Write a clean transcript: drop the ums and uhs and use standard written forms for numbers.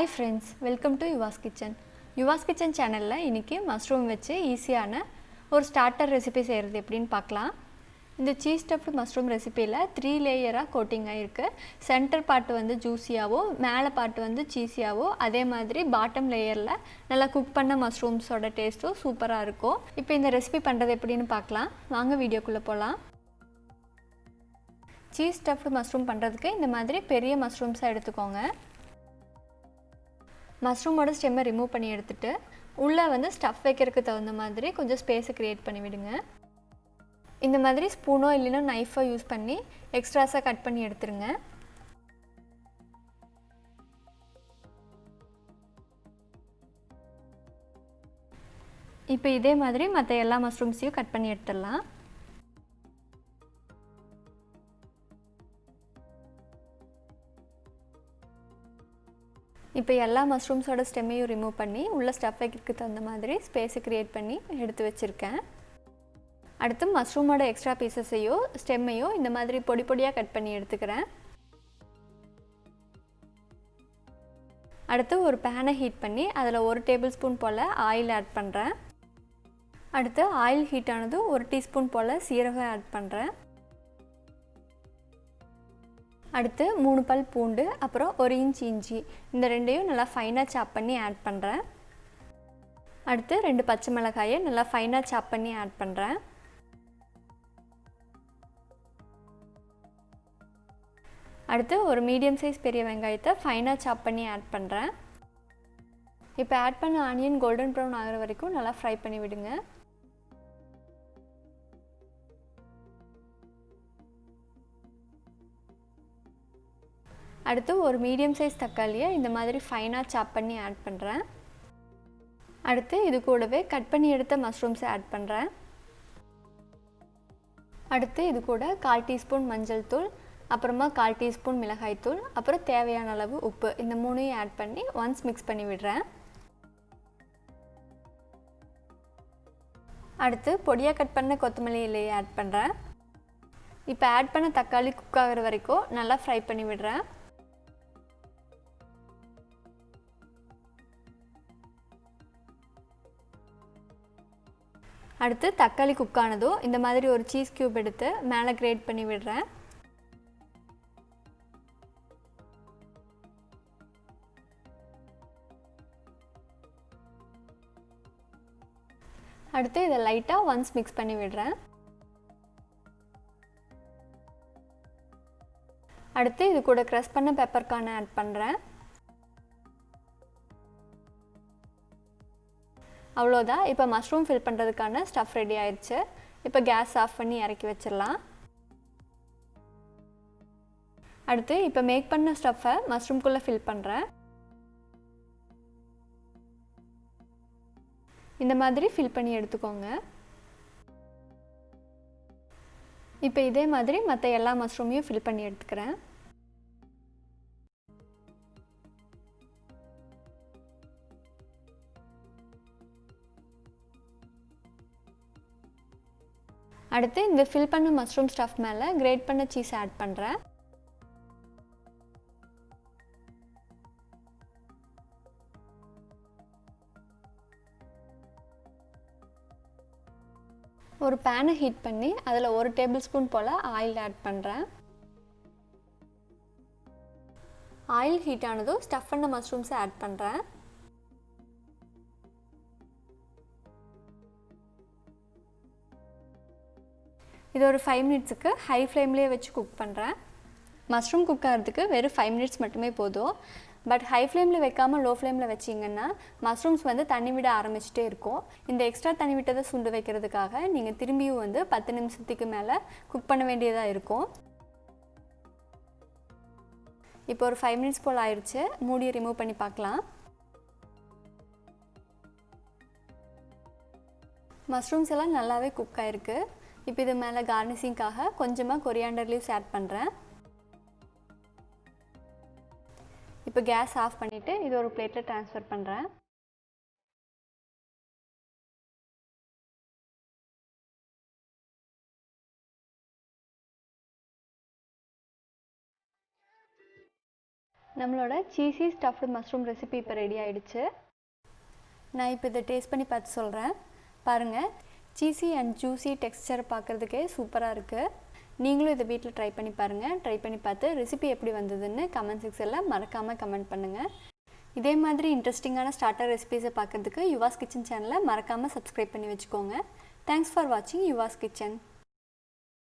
Hi friends, welcome to Yuva's Kitchen. Yuva's Kitchen channel இன்னைக்கு mushroom வச்சு ஈஸியான ஒரு ஸ்டார்டர் ரெசிபி செய்கிறது எப்படின்னு பார்க்கலாம். இந்த சீஸ் ஸ்டஃப்டு மஷ்ரூம் ரெசிபியில் 3 லேயராக கோட்டிங் ஆகிருக்கு. சென்டர் பார்ட் வந்து ஜூஸியாவோ, மேலே பார்ட் வந்து சீஸியாவோ, அதே மாதிரி பாட்டம் லேயரில் நல்லா குக் பண்ண மஷ்ரூம்ஸோட டேஸ்ட்டும் சூப்பராக இருக்கும். இப்போ இந்த ரெசிபி பண்ணுறது எப்படின்னு பார்க்கலாம். வாங்க வீடியோக்குள்ளே போகலாம். சீஸ் ஸ்டஃப்டு மஷ்ரூம் பண்ணுறதுக்கு இந்த மாதிரி பெரிய மஷ்ரூம்ஸாக எடுத்துக்கோங்க. மஷ்ரூமோட ஸ்டெம்மை ரிமூவ் பண்ணி எடுத்துகிட்டு உள்ளே வந்து ஸ்டஃப் வைக்கிறதுக்கு தகுந்த மாதிரி கொஞ்சம் ஸ்பேஸை க்ரியேட் பண்ணி விடுங்க. இந்த மாதிரி ஸ்பூனோ இல்லைன்னா நைஃபோ யூஸ் பண்ணி எக்ஸ்ட்ராஸாக கட் பண்ணி எடுத்துருங்க. இப்போ இதே மாதிரி மற்ற எல்லா மஷ்ரூம்ஸையும் கட் பண்ணி எடுத்துடலாம். இப்போ எல்லா மஷ்ரூம்ஸோட ஸ்டெம்மையும் ரிமூவ் பண்ணி உள்ளே ஸ்டஃப் வைக்கிறதுக்கு தகுந்த மாதிரி ஸ்பேஸை க்ரியேட் பண்ணி எடுத்து வச்சுருக்கேன். அடுத்து மஷ்ரூமோட எக்ஸ்ட்ரா பீசஸையோ ஸ்டெம்மையோ இந்த மாதிரி பொடி பொடியாக கட் பண்ணி எடுத்துக்கிறேன். அடுத்து ஒரு பேனை ஹீட் பண்ணி அதில் 1 டேபிள் ஸ்பூன் போல் ஆயில் ஆட் பண்ணுறேன். அடுத்து ஆயில் ஹீட் ஆனதும் 1 டீஸ்பூன் போல் சீரகம் ஆட் பண்ணுறேன். அடுத்து 3 பல் பூண்டு, அப்புறம் 1 இன்ச் இஞ்சி, இந்த ரெண்டையும் நல்லா ஃபைனாக சாப் பண்ணி ஆட் பண்ணுறேன். அடுத்து 2 பச்சை மிளகாயை நல்லா ஃபைனாக சாப் பண்ணி ஆட் பண்ணுறேன். அடுத்து ஒரு மீடியம் சைஸ் பெரிய வெங்காயத்தை ஃபைனாக சாப் பண்ணி ஆட் பண்ணுறேன். இப்போ ஆட் பண்ண ஆனியன் கோல்டன் ப்ரௌன் ஆகிற வரைக்கும் நல்லா ஃப்ரை பண்ணி விடுங்க. அடுத்து ஒரு மீடியம் சைஸ் தக்காளியை இந்த மாதிரி ஃபைனாக சாப் பண்ணி ஆட் பண்ணுறேன். அடுத்து இது கூடவே கட் பண்ணி எடுத்த மஷ்ரூம்ஸை ஆட் பண்ணுறேன். அடுத்து இது கூட 1/4 டீஸ்பூன் மஞ்சள் தூள், அப்புறமா 1/4 டீஸ்பூன் மிளகாய் தூள், அப்புறம் தேவையான அளவு உப்பு, இந்த 3ஐயும் ஆட் பண்ணி ஒன்ஸ் மிக்ஸ் பண்ணி விடுறேன். அடுத்து பொடியாக கட் பண்ண கொத்தமல்லி இலையை ஆட் பண்ணுறேன். இப்போ ஆட் பண்ண தக்காளி குக் ஆகிற வரைக்கும் நல்லா ஃப்ரை பண்ணி விடுறேன். அடுத்து தக்காளி குக் ஆனதும் இந்த மாதிரி ஒரு சீஸ் க்யூப் எடுத்து மேலே கிரேட் பண்ணி விடுறேன். அடுத்து இதை லைட்டாக ஒன்ஸ் மிக்ஸ் பண்ணி விடுறேன். அடுத்து இது கூட க்ரஷ் பண்ண பெப்பர்கார்னை ஆட் பண்ணுறேன். அவ்வளோதான். இப்போ மஷ்ரூம் ஃபில் பண்ணுறதுக்கான ஸ்டஃப் ரெடி ஆயிடுச்சு. இப்போ கேஸ் ஆஃப் பண்ணி இறக்கி வச்சிடலாம். அடுத்து இப்போ மேக் பண்ண ஸ்டஃப்பை மஷ்ரூம்குள்ளே ஃபில் பண்ணுறேன். இந்த மாதிரி ஃபில் பண்ணி எடுத்துக்கோங்க. இப்போ இதே மாதிரி மற்ற எல்லா மஷ்ரூமையும் ஃபில் பண்ணி எடுத்துக்கிறேன். அடுத்து இந்த ஃபில் பண்ண மஷ்ரூம் ஸ்டஃப் மேலே கிரேட் பண்ண சீஸ் ஆட் பண்ணுறேன். ஒரு பேனை ஹீட் பண்ணி அதில் 1 டேபிள் ஸ்பூன் போல் ஆயில் ஆட் பண்ணுறேன். ஆயில் ஹீட் ஆனதும் ஸ்டஃப் பண்ண மஷ்ரூம்ஸை ஆட் பண்ணுறேன். இது ஒரு 5 மினிட்ஸுக்கு ஹை ஃப்ளேம்லேயே வச்சு குக் பண்ணுறேன். மஷ்ரூம் குக் ஆகிறதுக்கு வெறும் 5 மினிட்ஸ் மட்டுமே போதும். பட் ஹை ஃப்ளேமில் வைக்காமல் லோ ஃப்ளேமில் வச்சிங்கன்னா மஷ்ரூம்ஸ் வந்து தண்ணி விட ஆரம்பிச்சிட்டே இருக்கும். இந்த எக்ஸ்ட்ரா தண்ணி விட்டதை சுண்டு வைக்கிறதுக்காக நீங்கள் திரும்பியும் வந்து 10 நிமிஷத்துக்கு மேலே குக் பண்ண வேண்டியதாக இருக்கும். இப்போ ஒரு 5 மினிட்ஸ் போல் ஆயிடுச்சு. மூடியை ரிமூவ் பண்ணி பார்க்கலாம். மஷ்ரூம்ஸ் எல்லாம் நல்லாவே குக் ஆகிருக்கு. இப்போ இது மேலே கார்னிஷிங்காக கொஞ்சமாக கொரியாண்டர் லீவ்ஸ் ஆட் பண்ணுறேன். இப்போ கேஸ் ஆஃப் பண்ணிவிட்டு இது ஒரு பிளேட்டில் ட்ரான்ஸ்ஃபர் பண்ணுறேன். நம்மளோட சீஸி ஸ்டஃப்டு மஷ்ரூம் ரெசிபி இப்போ ரெடி ஆகிடுச்சு. நான் இப்போ இதை டேஸ்ட் பண்ணி பார்த்து சொல்கிறேன். பாருங்கள், சீஸி அண்ட் ஜூஸி டெக்ஸ்சர் பார்க்குறதுக்கே சூப்பராக இருக்குது. நீங்களும் இதை வீட்டில் ட்ரை பண்ணி பாருங்கள். ட்ரை பண்ணி பார்த்து ரெசிபி எப்படி வந்ததுன்னு கமெண்ட் செக்ஷனில் மறக்காமல் கமெண்ட் பண்ணுங்கள். இதே மாதிரி இன்ட்ரெஸ்டிங்கான ஸ்டார்டர் ரெசிபீஸை பார்க்குறதுக்கு யுவாஸ் கிச்சன் சேனலை மறக்காமல் சப்ஸ்கிரைப் பண்ணி வச்சுக்கோங்க. தேங்க்ஸ் ஃபார் வாட்சிங் யுவாஸ் கிச்சன்.